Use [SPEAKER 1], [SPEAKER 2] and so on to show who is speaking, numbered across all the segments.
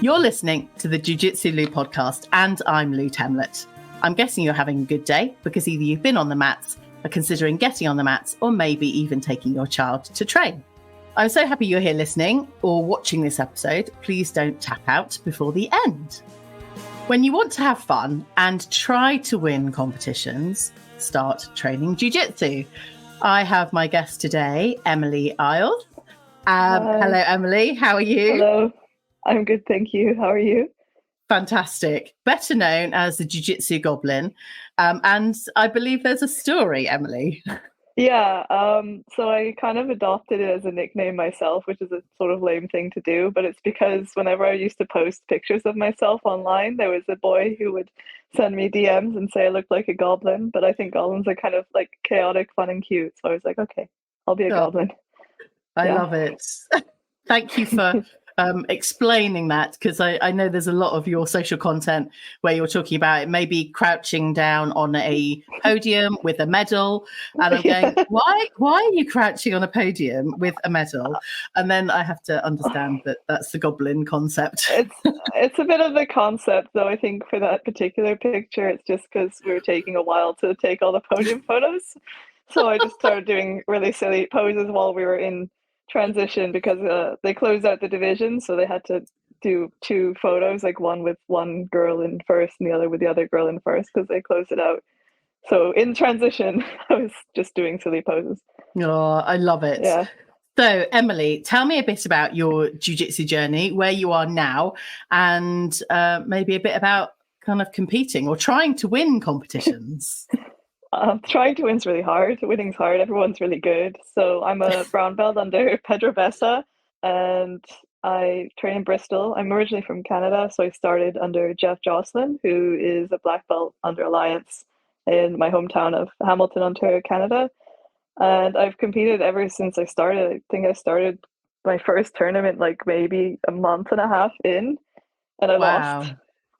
[SPEAKER 1] You're listening to the Jiu Jitsu Lou podcast, and I'm Lou Temlett. I'm guessing you're having a good day because either you've been on the mats, are considering getting on the mats, or maybe even taking your child to train. I'm so happy you're here listening or watching this episode. Please don't tap out before the end. When you want to have fun and try to win competitions, start training jiu-jitsu. I have my guest today, Emily Eyles. Hello, Emily. How are you?
[SPEAKER 2] Hello. I'm good, thank you. How are you?
[SPEAKER 1] Fantastic. Better known as the Jiu Jitsu Goblin. And I believe there's a story, Emily.
[SPEAKER 2] Yeah, so I kind of adopted it as a nickname myself, which is a sort of lame thing to do, but it's because whenever I used to post pictures of myself online, there was a boy who would send me DMs and say I looked like a goblin, but I think goblins are kind of like chaotic, fun, and cute. So I was like, okay, I'll be a goblin.
[SPEAKER 1] I love it. Thank you for explaining that, because I know there's a lot of your social content where you're talking about it maybe crouching down on a podium with a medal, and I'm going, why are you crouching on a podium with a medal? And then I have to understand that that's the Goblin concept.
[SPEAKER 2] It's a bit of the concept, though. I think for that particular picture, it's just because we were taking a while to take all the podium photos, so I just started doing really silly poses while we were in transition, because they closed out the division, so they had to do two photos, like one with one girl in first and the other with the other girl in first, because they closed it out. So in transition, I was just doing silly poses.
[SPEAKER 1] Oh, I love it.
[SPEAKER 2] Yeah.
[SPEAKER 1] So, Emily, tell me a bit about your jiu-jitsu journey, where you are now, and maybe a bit about kind of competing or trying to win competitions.
[SPEAKER 2] Trying to win's really hard. Winning's hard. Everyone's really good. So I'm a brown belt under Pedro Bessa, and I train in Bristol. I'm originally from Canada, so I started under Jeff Jocelyn, who is a black belt under Alliance in my hometown of Hamilton, Ontario, Canada. And I've competed ever since I started. I think I started my first tournament like maybe a month and a half in, and I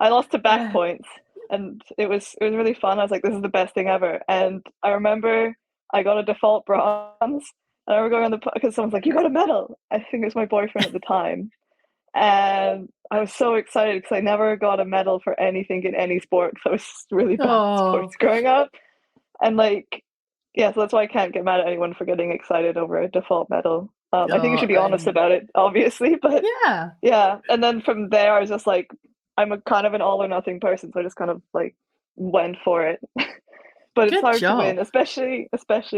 [SPEAKER 2] lost to back points. And it was really fun. I was like, this is the best thing ever. And I remember I got a default bronze. And I remember going on because someone's like, you got a medal. I think it was my boyfriend at the time. And I was so excited because I never got a medal for anything in any sport. So I was really bad at sports growing up. And so that's why I can't get mad at anyone for getting excited over a default medal. I think you should be honest about it, obviously. But yeah. And then from there, I was just like, I'm a kind of an all or nothing person, so I just kind of like went for it. But it's hard to win, especially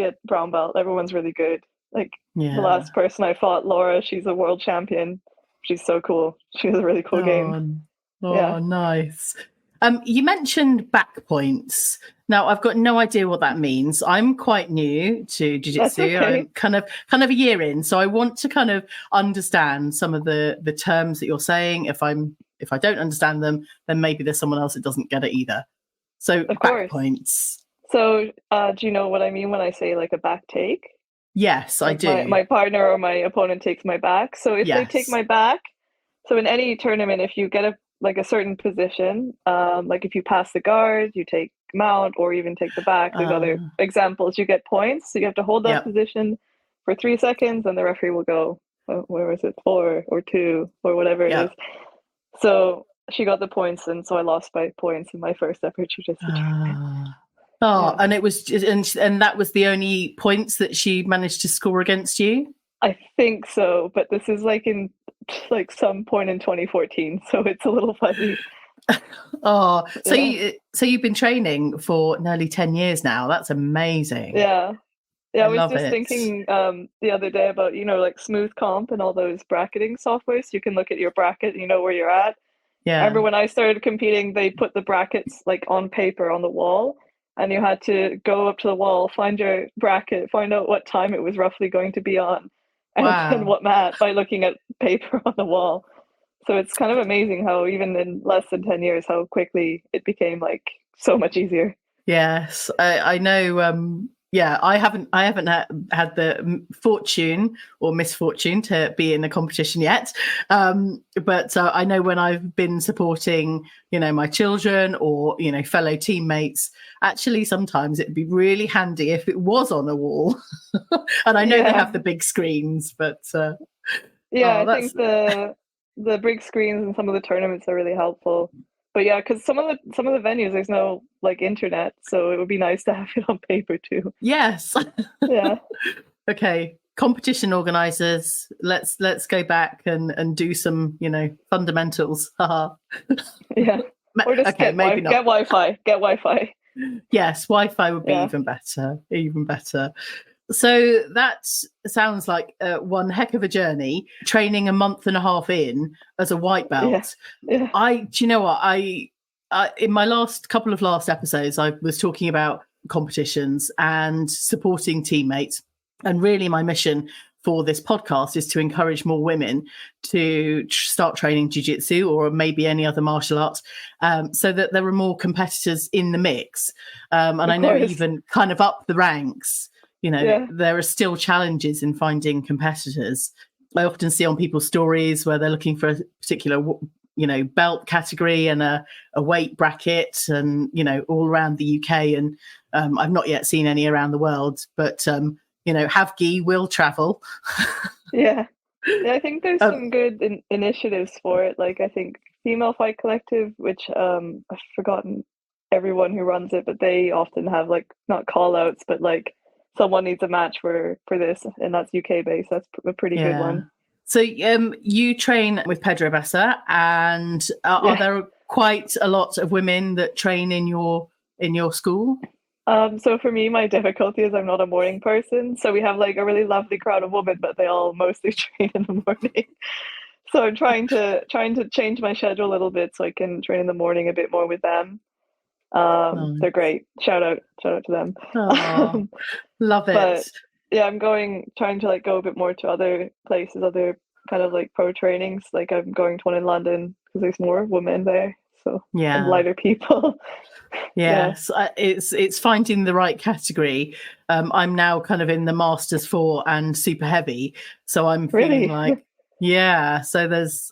[SPEAKER 2] at brown belt. Everyone's really good. Like the last person I fought, Laura, she's a world champion. She's so cool. She has a really cool game.
[SPEAKER 1] Nice. You mentioned back points. Now, I've got no idea what that means. I'm quite new to jiu-jitsu.
[SPEAKER 2] Okay.
[SPEAKER 1] I'm kind of a year in, so I want to kind of understand some of the terms that you're saying. If I don't understand them, then maybe there's someone else that doesn't get it either. So back points.
[SPEAKER 2] So do you know what I mean when I say like a back take?
[SPEAKER 1] Yes, I do.
[SPEAKER 2] My partner or my opponent takes my back. So if they take my back, so in any tournament, if you get a certain position, like if you pass the guard, you take mount, or even take the back, there's other examples, you get points. So you have to hold that position for 3 seconds, and the referee will go, where was it, 4 or 2 or whatever it is. So she got the points, and so I lost by points in my first ever jiu-jitsu tournament.
[SPEAKER 1] And it was, and that was the only points that she managed to score against you?
[SPEAKER 2] I think so, but this is like in some point in 2014, so it's a little fuzzy.
[SPEAKER 1] So you've been training for nearly 10 years now. That's amazing.
[SPEAKER 2] Yeah, I was just thinking the other day about, like Smooth Comp and all those bracketing softwares. You can look at your bracket and you know where you're at. I remember when I started competing, they put the brackets like on paper on the wall, and you had to go up to the wall, find your bracket, find out what time it was roughly going to be on, and what mat, by looking at paper on the wall. So it's kind of amazing how even in less than 10 years, how quickly it became like so much easier.
[SPEAKER 1] Yes, I know. I haven't had the fortune or misfortune to be in a competition yet. But I know when I've been supporting, my children or, fellow teammates, actually sometimes it'd be really handy if it was on a wall. And I know they have the big screens, but
[SPEAKER 2] I think the the big screens and some of the tournaments are really helpful. But yeah, because some of the venues there's no like internet, so it would be nice to have it on paper too.
[SPEAKER 1] Yes.
[SPEAKER 2] Yeah.
[SPEAKER 1] Okay. Competition organizers, let's go back and do some, fundamentals.
[SPEAKER 2] Yeah. Or just
[SPEAKER 1] okay, maybe not.
[SPEAKER 2] Get Wi-Fi.
[SPEAKER 1] Yes, Wi-Fi would be even better. So that sounds like one heck of a journey, training a month and a half in as a white belt.
[SPEAKER 2] Yeah.
[SPEAKER 1] Do you know what? I in my couple of last episodes, I was talking about competitions and supporting teammates. And really my mission for this podcast is to encourage more women to start training jiu-jitsu or maybe any other martial arts, so that there are more competitors in the mix. And I know even kind of up the ranks, there are still challenges in finding competitors. I often see on people's stories where they're looking for a particular belt category and a weight bracket, and all around the UK, and I've not yet seen any around the world, but have gi will travel.
[SPEAKER 2] Yeah, I think there's some good initiatives for it. Like I think Female Fight Collective, which I've forgotten everyone who runs it, but they often have like not call outs, but like someone needs a match for this, and that's UK based. That's a pretty good one.
[SPEAKER 1] So you train with Pedro Bessa, and are there quite a lot of women that train in your school?
[SPEAKER 2] So for me, my difficulty is I'm not a morning person. So we have like a really lovely crowd of women, but they all mostly train in the morning. So I'm trying to change my schedule a little bit so I can train in the morning a bit more with them. Nice. They're great. Shout out to them.
[SPEAKER 1] Oh, love it.
[SPEAKER 2] But yeah, I'm trying to like go a bit more to other places, other kind of like pro trainings. Like I'm going to one in London because there's more women there. So and lighter people.
[SPEAKER 1] Yes, it's finding the right category. I'm now kind of in the Masters 4 and super heavy, so I'm feeling like so there's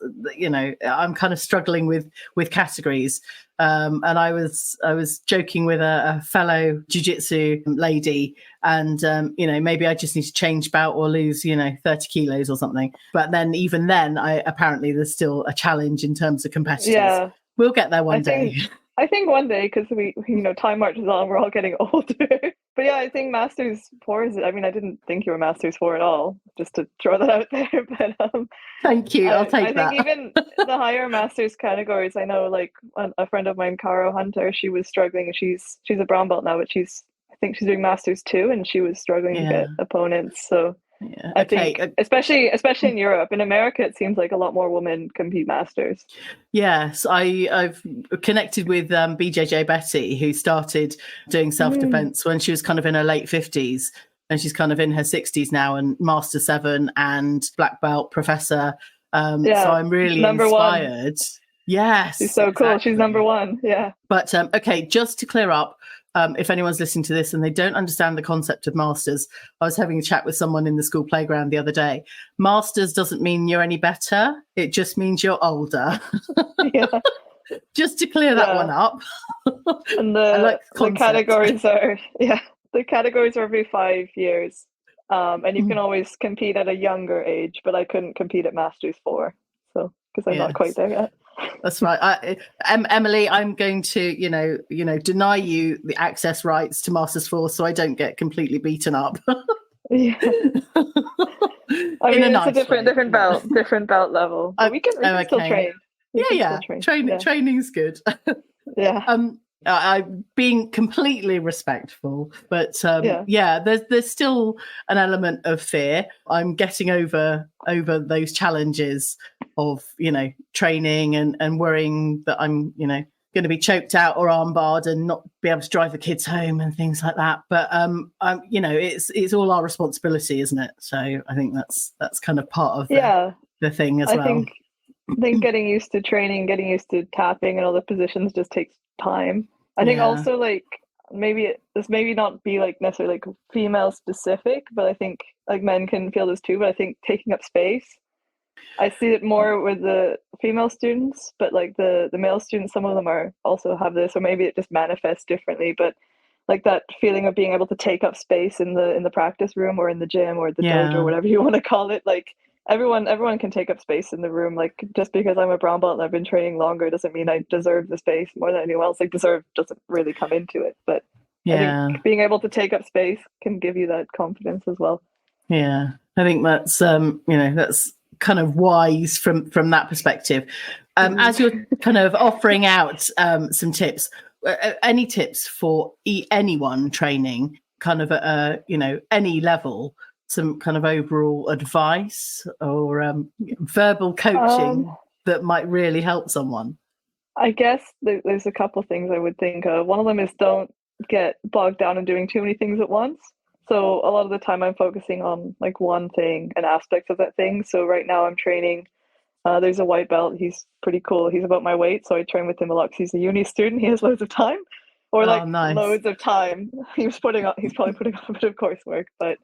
[SPEAKER 1] I'm kind of struggling with categories, and I was joking with a fellow jiu-jitsu lady, and maybe I just need to change bout or lose 30 kilos or something, but then even then apparently there's still a challenge in terms of competitors. We'll get there one day.
[SPEAKER 2] I think one day, because we time marches on, we're all getting older. But yeah, I think Masters 4 is. I mean, I didn't think you were Masters 4 at all. Just to throw that out there. But
[SPEAKER 1] thank you. I'll take that.
[SPEAKER 2] I think even the higher Masters categories, I know, like a friend of mine, Caro Hunter, she was struggling. She's a brown belt now, but I think she's doing Masters 2, and she was struggling to get opponents. So. Yeah. I think, especially in Europe. In America, it seems like a lot more women compete Masters.
[SPEAKER 1] Yes, I've connected with BJJ Betty, who started doing self-defense when she was kind of in her late 50s, and she's kind of in her 60s now, and Master 7 and black belt professor. So I'm really inspired. 1. Yes,
[SPEAKER 2] she's so cool. She's number 1. Yeah.
[SPEAKER 1] But okay, just to clear up. If anyone's listening to this and they don't understand the concept of Masters, I was having a chat with someone in the school playground the other day. Masters doesn't mean you're any better. It just means you're older. Just to clear that one up.
[SPEAKER 2] And the categories are every 5 years. And you can always compete at a younger age, but I couldn't compete at Masters 4. So, because I'm not quite there yet.
[SPEAKER 1] That's right. Emily, I'm going to, deny you the access rights to Masters 4 so I don't get completely beaten up.
[SPEAKER 2] Yeah. I mean, it's a different belt level. But we can still train. Training's
[SPEAKER 1] good.
[SPEAKER 2] Yeah.
[SPEAKER 1] I'm being completely respectful, but there's still an element of fear. I'm getting over those challenges of training and worrying that I'm going to be choked out or armbarred and not be able to drive the kids home and things like that. But it's all our responsibility, isn't it? So I think that's kind of part of the thing as well.
[SPEAKER 2] I think getting used to training, getting used to tapping and all the positions just takes time. I think also like this maybe not be like necessarily like female specific, but I think like men can feel this too. But I think taking up space, I see it more with the female students, but like the male students, some of them also have this, or maybe it just manifests differently. But like that feeling of being able to take up space in the practice room or in the gym or the dojo or whatever you want to call it, like everyone can take up space in the room. Like, just because I'm a brown belt and I've been training longer doesn't mean I deserve the space more than anyone else. Like, deserve doesn't really come into it, but I think being able to take up space can give you that confidence as well.
[SPEAKER 1] Yeah, I think that's that's kind of wise from that perspective. As you're kind of offering out some tips, any tips for anyone training, kind of at any level, some kind of overall advice or verbal coaching that might really help someone?
[SPEAKER 2] I guess there's a couple things I would think of. One of them is don't get bogged down in doing too many things at once. So a lot of the time I'm focusing on like one thing and aspects of that thing. So right now I'm training. There's a white belt. He's pretty cool. He's about my weight, so I train with him a lot because he's a uni student. He has loads of time,
[SPEAKER 1] Nice.
[SPEAKER 2] loads of time. He's probably putting on a bit of coursework. But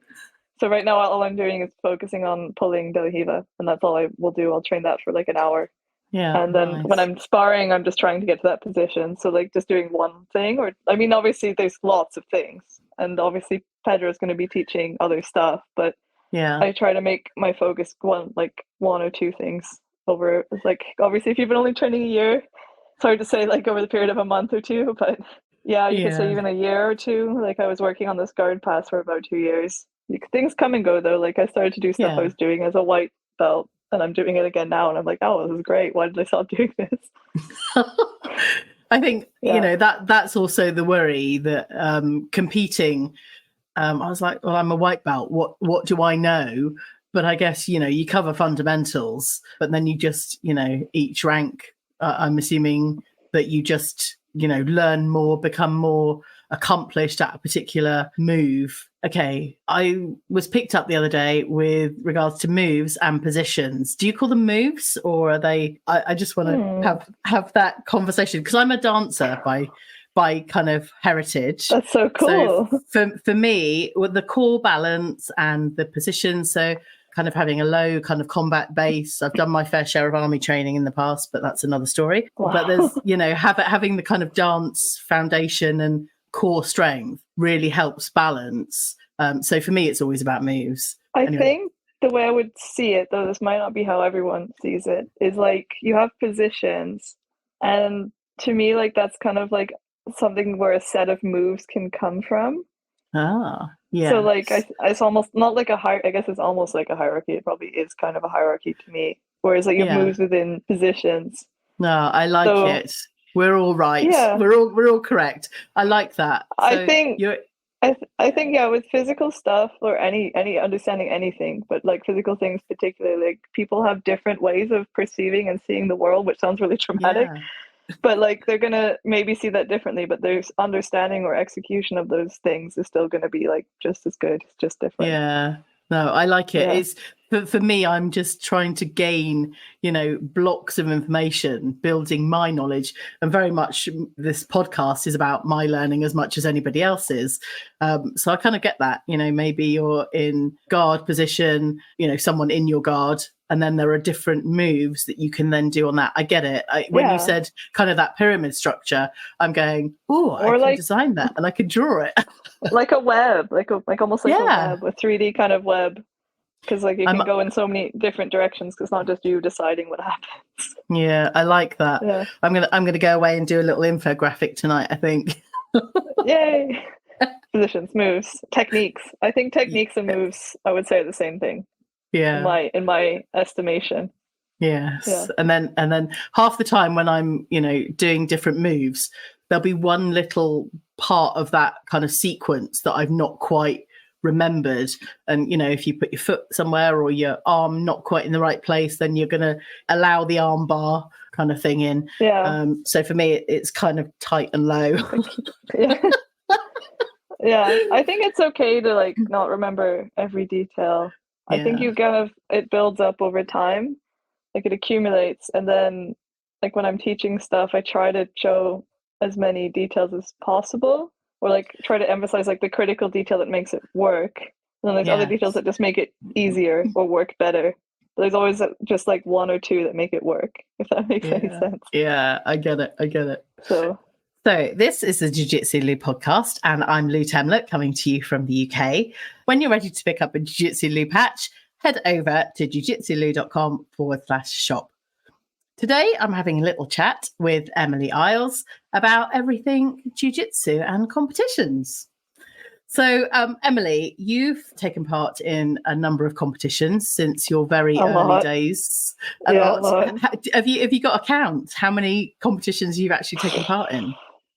[SPEAKER 2] so right now all I'm doing is focusing on pulling De La Hiva, and that's all I will do. I'll train that for like an hour.
[SPEAKER 1] Yeah.
[SPEAKER 2] And then when I'm sparring, I'm just trying to get to that position. So like just doing one thing, or I mean, obviously there's lots of things, and obviously Pedro is going to be teaching other stuff, but I try to make my focus one or two things over. It's like, obviously if you've been only training a year, it's hard to say like over the period of a month or two, but yeah, you could say even a year or two. Like I was working on this guard pass for about 2 years. Things come and go though. Like I started to do stuff I was doing as a white belt, and I'm doing it again now, and I'm like, oh, this is great. Why did I stop doing this?
[SPEAKER 1] I think that's also the worry that competing. I was like, well, I'm a white belt. What do I know? But I guess you cover fundamentals, but then you just each rank. I'm assuming that you just learn more, become more accomplished at a particular move. Okay, I was picked up the other day with regards to moves and positions. Do you call them moves, or are they? I just want to have that conversation because I'm a dancer by kind of heritage.
[SPEAKER 2] That's so cool.
[SPEAKER 1] So for me, with the core balance and the position, so kind of having a low kind of combat base. I've done my fair share of army training in the past, but that's another story. Wow. But there's, having the kind of dance foundation and core strength really helps balance. So for me, it's always about moves.
[SPEAKER 2] I think the way I would see it, though this might not be how everyone sees it, is like you have positions, and to me, like that's kind of like something where a set of moves can come from.
[SPEAKER 1] Yeah.
[SPEAKER 2] So like it's almost not like I guess it's almost like a hierarchy. It probably is kind of a hierarchy to me. Whereas like you have moves within positions.
[SPEAKER 1] No, I like it. We're all right. Yeah. We're all correct. I like that. So
[SPEAKER 2] I think with physical stuff or any understanding anything, but like physical things particularly, like people have different ways of perceiving and seeing the world, which sounds really traumatic. Yeah. But like they're gonna maybe see that differently, but their understanding or execution of those things is still gonna be like just as good. It's just different.
[SPEAKER 1] Yeah. No, I like it. It's for me, I'm just trying to gain, blocks of information, building my knowledge, and very much this podcast is about my learning as much as anybody else's. So I kind of get that, maybe you're in guard position, someone in your guard, and then there are different moves that you can then do on that. I get it. When you said kind of that pyramid structure, I'm going, I can design that and I can draw it.
[SPEAKER 2] Like a web, like almost like a web, a 3D kind of web. Because like you can go in so many different directions because it's not just you deciding what happens.
[SPEAKER 1] Yeah, I like that. Yeah. I'm gonna go away and do a little infographic tonight, I think.
[SPEAKER 2] Yay. Positions, moves, techniques. I think techniques and moves, I would say, are the same thing.
[SPEAKER 1] Yeah.
[SPEAKER 2] In my estimation.
[SPEAKER 1] Yes. Yeah. And then half the time when I'm, doing different moves, there'll be one little part of that kind of sequence that I've not quite remembered. And, if you put your foot somewhere or your arm not quite in the right place, then you're going to allow the arm bar kind of thing in.
[SPEAKER 2] Yeah.
[SPEAKER 1] So for me, it's kind of tight and low.
[SPEAKER 2] Yeah. I think it's okay to like not remember every detail. I think it builds up over time, like it accumulates. And then like when I'm teaching stuff, I try to show as many details as possible, or like try to emphasize like the critical detail that makes it work. And then there's other details that just make it easier or work better. But there's always just like one or two that make it work, if that makes any sense.
[SPEAKER 1] Yeah, I get it. So this is the Jiu Jitsu Lou podcast, and I'm Lou Temlett coming to you from the UK. When you're ready to pick up a Jiu Jitsu Lou patch, head over to jujitsuloo.com/shop. Today, I'm having a little chat with Emily Eyles about everything jiu-jitsu and competitions. So, Emily, you've taken part in a number of competitions since your very early days. A lot. Have you got a count? How many competitions you've actually taken part in?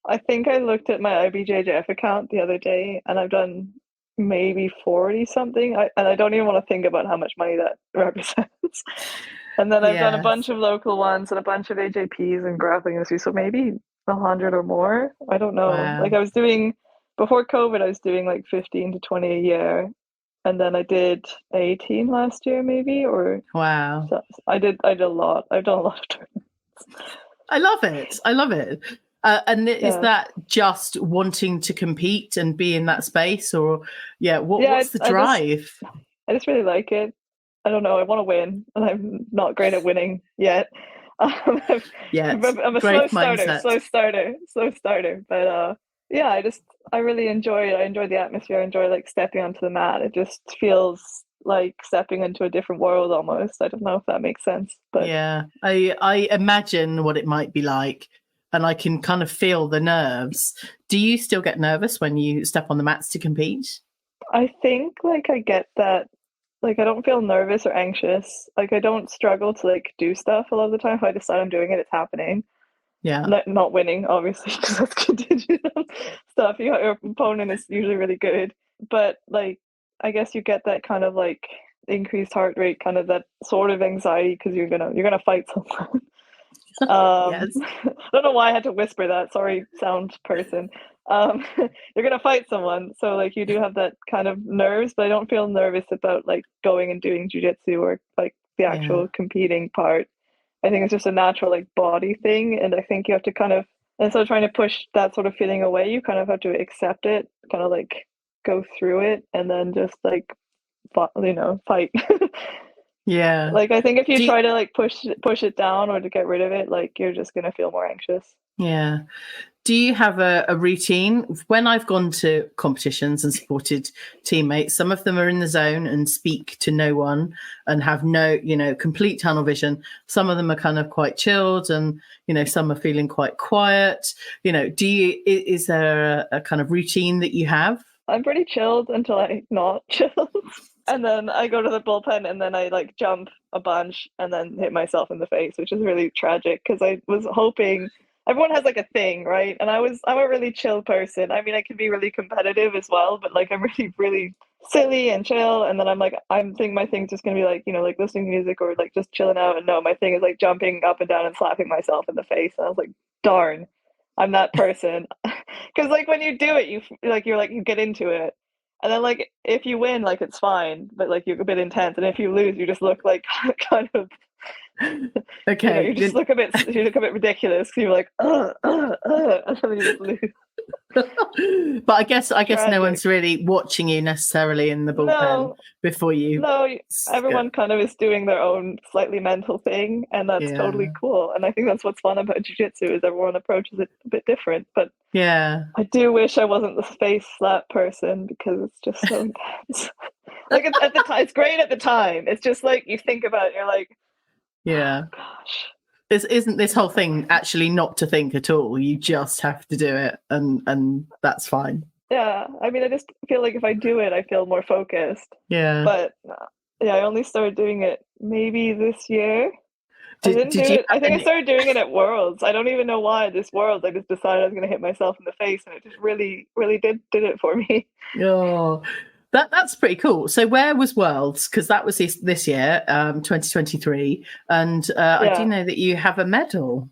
[SPEAKER 2] I think I looked at my IBJJF account the other day, and I've done maybe 40 something. And I don't even want to think about how much money that represents. And then I've done a bunch of local ones and a bunch of AJPs and grappling industry. So maybe 100 or more. I don't know.
[SPEAKER 1] Wow.
[SPEAKER 2] Like before COVID, I was doing like 15 to 20 a year. And then I did 18 last year, maybe, or
[SPEAKER 1] wow.
[SPEAKER 2] So I did a lot. I've done a lot of tournaments.
[SPEAKER 1] I love it. And is that just wanting to compete and be in that space, or what's the drive?
[SPEAKER 2] I just really like it. I don't know. I want to win, and I'm not great at winning yet. I'm a slow starter. But I really enjoy it. I enjoy the atmosphere. I enjoy like stepping onto the mat. It just feels like stepping into a different world almost. I don't know if that makes sense. But
[SPEAKER 1] yeah, I imagine what it might be like. And I can kind of feel the nerves. Do you still get nervous when you step on the mats to compete?
[SPEAKER 2] I think like I get that. Like I don't feel nervous or anxious. Like I don't struggle to like do stuff a lot of the time. If I decide I'm doing it, it's happening.
[SPEAKER 1] Yeah.
[SPEAKER 2] Not winning, obviously, because that's contingent on stuff. Your opponent is usually really good. But like I guess you get that kind of like increased heart rate, kind of that sort of anxiety because you're gonna fight someone.
[SPEAKER 1] Yes.
[SPEAKER 2] I don't know why I had to whisper that. Sorry, sound person. You're gonna fight someone, so like you do have that kind of nerves, but I don't feel nervous about like going and doing jiu-jitsu or like the actual competing part. I think it's just a natural like body thing, and I think you have to kind of, instead of trying to push that sort of feeling away, you kind of have to accept it, kind of like go through it, and then just like fight.
[SPEAKER 1] Yeah.
[SPEAKER 2] Like I think if you try to like push it down or to get rid of it, like you're just gonna feel more anxious.
[SPEAKER 1] Yeah. Do you have a routine? When I've gone to competitions and supported teammates, some of them are in the zone and speak to no one and have no, complete tunnel vision. Some of them are kind of quite chilled and, some are feeling quite quiet. Is there a kind of routine that you have?
[SPEAKER 2] I'm pretty chilled until I'm not chilled. And then I go to the bullpen and then I like jump a bunch and then hit myself in the face, which is really tragic because I was hoping everyone has like a thing, right? And I'm a really chill person. I mean, I can be really competitive as well, but like I'm really, really silly and chill. And then I'm thinking my thing's just gonna be like, like listening to music or like just chilling out. And no, my thing is like jumping up and down and slapping myself in the face. And I was like, darn, I'm that person. Because like when you do it, you get into it. And then like if you win, like it's fine, but like you're a bit intense. And if you lose, you just look like kind of
[SPEAKER 1] okay.
[SPEAKER 2] You look a bit ridiculous. You're like, and then you just lose.
[SPEAKER 1] But I guess no one's really watching you necessarily in the bullpen before you.
[SPEAKER 2] No, everyone kind of is doing their own slightly mental thing, and that's totally cool. And I think that's what's fun about jiu-jitsu is everyone approaches it a bit different. But
[SPEAKER 1] yeah,
[SPEAKER 2] I do wish I wasn't the face slap person because it's just so intense. Like at the time, it's great at the time. It's just like you think about it, you're like,
[SPEAKER 1] yeah,
[SPEAKER 2] oh, gosh.
[SPEAKER 1] Isn't this whole thing actually not to think at all? You just have to do it, and that's fine.
[SPEAKER 2] Yeah, I mean, I just feel like if I do it, I feel more focused.
[SPEAKER 1] Yeah.
[SPEAKER 2] But I only started doing it maybe this year. I started doing it at Worlds. I don't even know why this Worlds. I just decided I was going to hit myself in the face, and it just really, really did it for me.
[SPEAKER 1] Oh, that's pretty cool. So where was Worlds? Because that was this year, 2023, and I do know that you have a medal.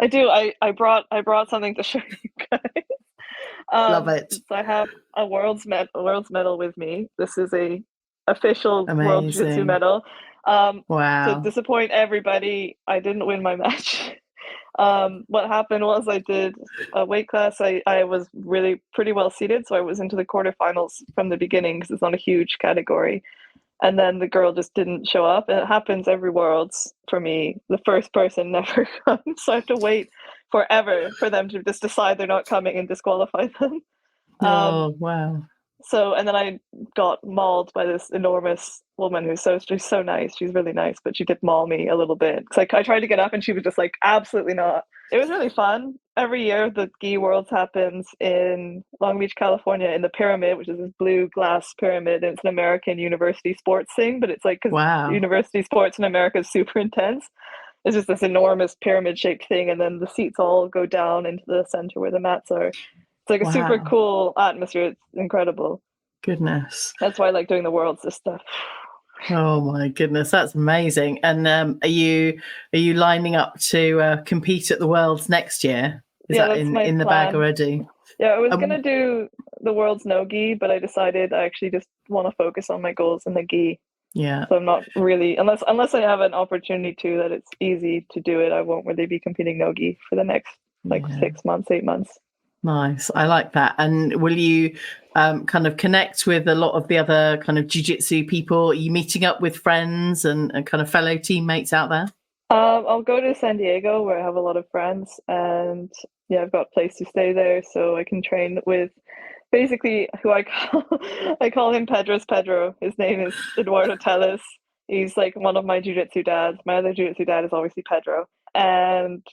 [SPEAKER 2] I do. I brought something to show you guys.
[SPEAKER 1] Love it.
[SPEAKER 2] So I have a Worlds medal with me. This is a official World Jiu-Jitsu medal.
[SPEAKER 1] Wow.
[SPEAKER 2] To disappoint everybody, I didn't win my match. What happened was I did a weight class. I was really pretty well seated, so I was into the quarterfinals from the beginning because it's not a huge category. And then the girl just didn't show up. And it happens every Worlds for me. The first person never comes, so I have to wait forever for them to just decide they're not coming and disqualify them.
[SPEAKER 1] Oh, wow.
[SPEAKER 2] So, and then I got mauled by this enormous woman she's so nice. She's really nice, but she did maul me a little bit. It's like I tried to get up and she was just like, absolutely not. It was really fun. Every year the Gi Worlds happens in Long Beach, California, in the Pyramid, which is this blue glass pyramid. And it's an American university sports thing, but it's like, because university sports in America is super intense. It's just this enormous pyramid shaped thing. And then the seats all go down into the center where the mats are. It's like a super cool atmosphere. It's incredible.
[SPEAKER 1] Goodness.
[SPEAKER 2] That's why I like doing the Worlds, this stuff.
[SPEAKER 1] Oh my goodness, that's amazing. And are you lining up to compete at the Worlds next year? Is that in the bag already?
[SPEAKER 2] Yeah, I was going to do the Worlds no gi, but I decided I actually just want to focus on my goals in the gi.
[SPEAKER 1] Yeah.
[SPEAKER 2] So I'm not really, unless I have an opportunity to, that it's easy to do it, I won't really be competing no gi for the next 6 months, 8 months.
[SPEAKER 1] Nice. I like that. And will you kind of connect with a lot of the other kind of jiu-jitsu people? Are you meeting up with friends and kind of fellow teammates out there?
[SPEAKER 2] I'll go to San Diego, where I have a lot of friends, and I've got a place to stay there, so I can train with basically who I call him Pedro. His name is Eduardo Telles. He's like one of my jiu-jitsu dads. My other jiu-jitsu dad is obviously Pedro. And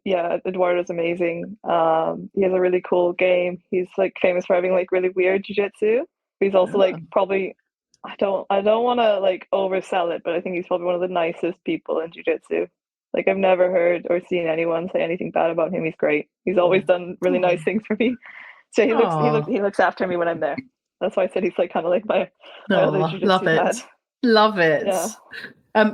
[SPEAKER 2] Eduardo's amazing. He has a really cool game. He's like famous for having like really weird jiu-jitsu. He's also like probably, I don't want to like oversell it, but I think he's probably one of the nicest people in jiu-jitsu. Like I've never heard or seen anyone say anything bad about him. He's great. He's always done really nice things for me. So he looks after me when I'm there. That's why I said he's like kind of like my other jiu-jitsu dad.
[SPEAKER 1] Love it. Yeah.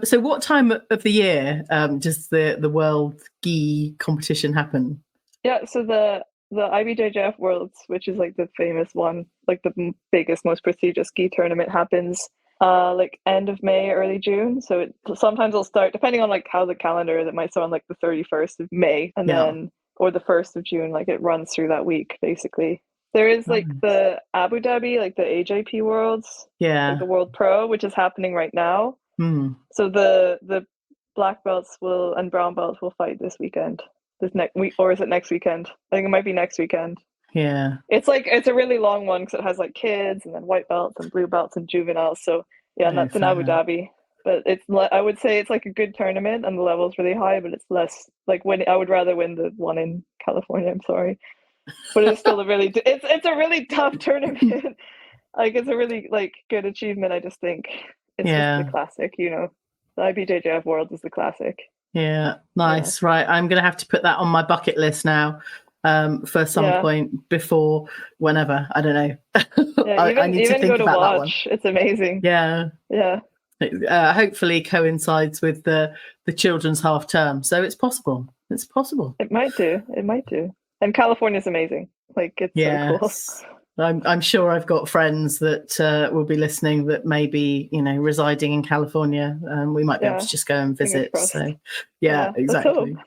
[SPEAKER 1] So what time of the year does the World Gi competition happen? Yeah,
[SPEAKER 2] so the IBJJF Worlds, which is like the famous one, like the biggest, most prestigious gi tournament, happens like end of May, early June. So sometimes it'll start, depending on like how the calendar is, it might start on like the 31st of May and then, or the 1st of June, like it runs through that week, basically. There is like the Abu Dhabi, like the AJP Worlds, like the World Pro, which is happening right now. So the black belts and brown belts will fight this weekend, this next week, or is it next weekend? I think it might be next weekend.
[SPEAKER 1] Yeah,
[SPEAKER 2] it's a really long one because it has like kids and then white belts and blue belts and juveniles. So and that's in Abu Dhabi. But I would say it's like a good tournament and the level's really high, but it's less like I would rather win the one in California. I'm sorry, but it's still it's a really tough tournament. Like it's a really like good achievement. I just think. It's just the classic, the IBJJF World is the classic.
[SPEAKER 1] Yeah, nice. Yeah. Right. I'm going to have to put that on my bucket list now for some point before whenever. I don't know. I need to think about that one.
[SPEAKER 2] It's amazing.
[SPEAKER 1] Yeah.
[SPEAKER 2] Yeah.
[SPEAKER 1] Hopefully coincides with the children's half term. So it's possible. It's possible.
[SPEAKER 2] It might do. And California's amazing. Like it's so cool.
[SPEAKER 1] I'm sure I've got friends that will be listening that may be, residing in California. We might be able to just go and visit. So, exactly.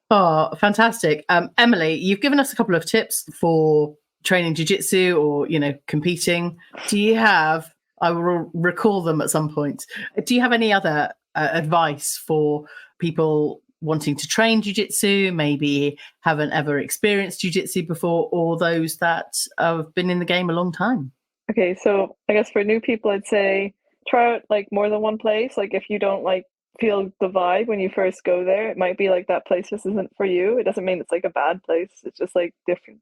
[SPEAKER 1] Oh, fantastic. Emily, you've given us a couple of tips for training jiu-jitsu or, competing. Do you have, I will recall them at some point. Do you have any other advice for people wanting to train jiu-jitsu, maybe haven't ever experienced jiu-jitsu before, or those that have been in the game a long time?
[SPEAKER 2] Okay, so I guess for new people, I'd say try out like more than one place. Like if you don't like feel the vibe when you first go there, it might be like that place just isn't for you. It doesn't mean it's like a bad place. It's just like different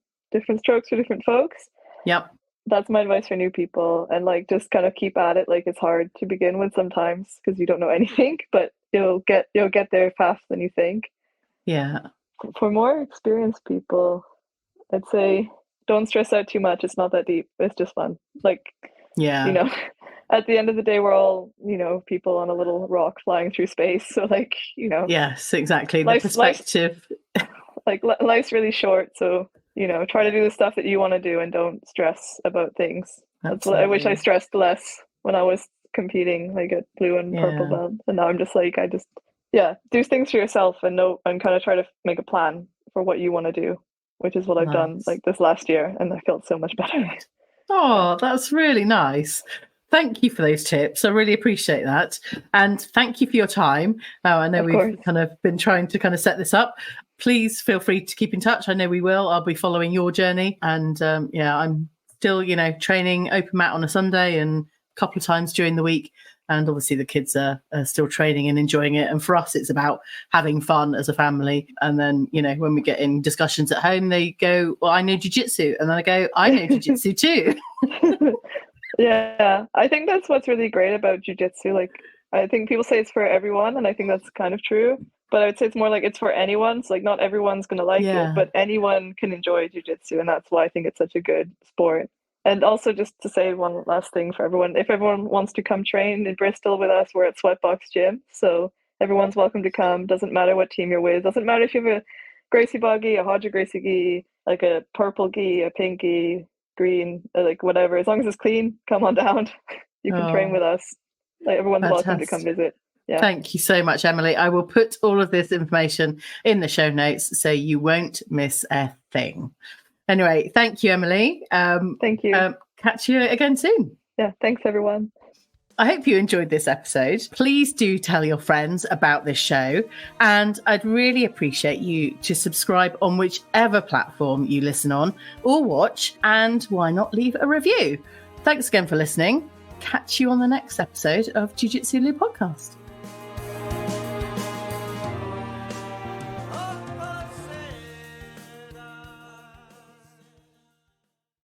[SPEAKER 2] strokes for different folks.
[SPEAKER 1] Yep.
[SPEAKER 2] That's my advice for new people, and like just kind of keep at it. Like it's hard to begin with sometimes because you don't know anything, but you'll get there faster than you think.
[SPEAKER 1] Yeah.
[SPEAKER 2] For more experienced people, I'd say don't stress out too much. It's not that deep. It's just fun. Like, at the end of the day, we're all, people on a little rock flying through space. So like,
[SPEAKER 1] Yes, exactly. The perspective.
[SPEAKER 2] Life's really short. So, try to do the stuff that you want to do and don't stress about things. I wish I stressed less when I was competing, like at blue and purple belt. And now I'm just like, do things for yourself and kind of try to make a plan for what you want to do, which is what I've done like this last year. And I felt so much better.
[SPEAKER 1] Oh, that's really nice. Thank you for those tips. I really appreciate that. And thank you for your time. I know we've kind of been trying to kind of set this up. Please feel free to keep in touch. I know we will. I'll be following your journey. And I'm still, training open mat on a Sunday and a couple of times during the week. And obviously the kids are still training and enjoying it. And for us, it's about having fun as a family. And then, when we get in discussions at home, they go, well, I know jiu-jitsu. And then I go, I know jiu-jitsu too.
[SPEAKER 2] Yeah, I think that's what's really great about jiu-jitsu. Like, I think people say it's for everyone, and I think that's kind of true. But I would say it's more like it's for anyone. So like not everyone's going to like it, but anyone can enjoy jiu-jitsu. And that's why I think it's such a good sport. And also just to say one last thing for everyone, if everyone wants to come train in Bristol with us, we're at Sweatbox Gym. So everyone's welcome to come. Doesn't matter what team you're with. Doesn't matter if you have a Gracie Bog gi, a Hodja Gracie gi, like a purple gi, a pink gi, green, like whatever. As long as it's clean, come on down. You can train with us. Like everyone's welcome to come visit. Yeah.
[SPEAKER 1] Thank you so much, Emily. I will put all of this information in the show notes so you won't miss a thing. Anyway, thank you, Emily.
[SPEAKER 2] Thank you.
[SPEAKER 1] Catch you again soon.
[SPEAKER 2] Yeah, thanks, everyone.
[SPEAKER 1] I hope you enjoyed this episode. Please do tell your friends about this show. And I'd really appreciate you to subscribe on whichever platform you listen on or watch. And why not leave a review? Thanks again for listening. Catch you on the next episode of Jiu Jitsu Podcast.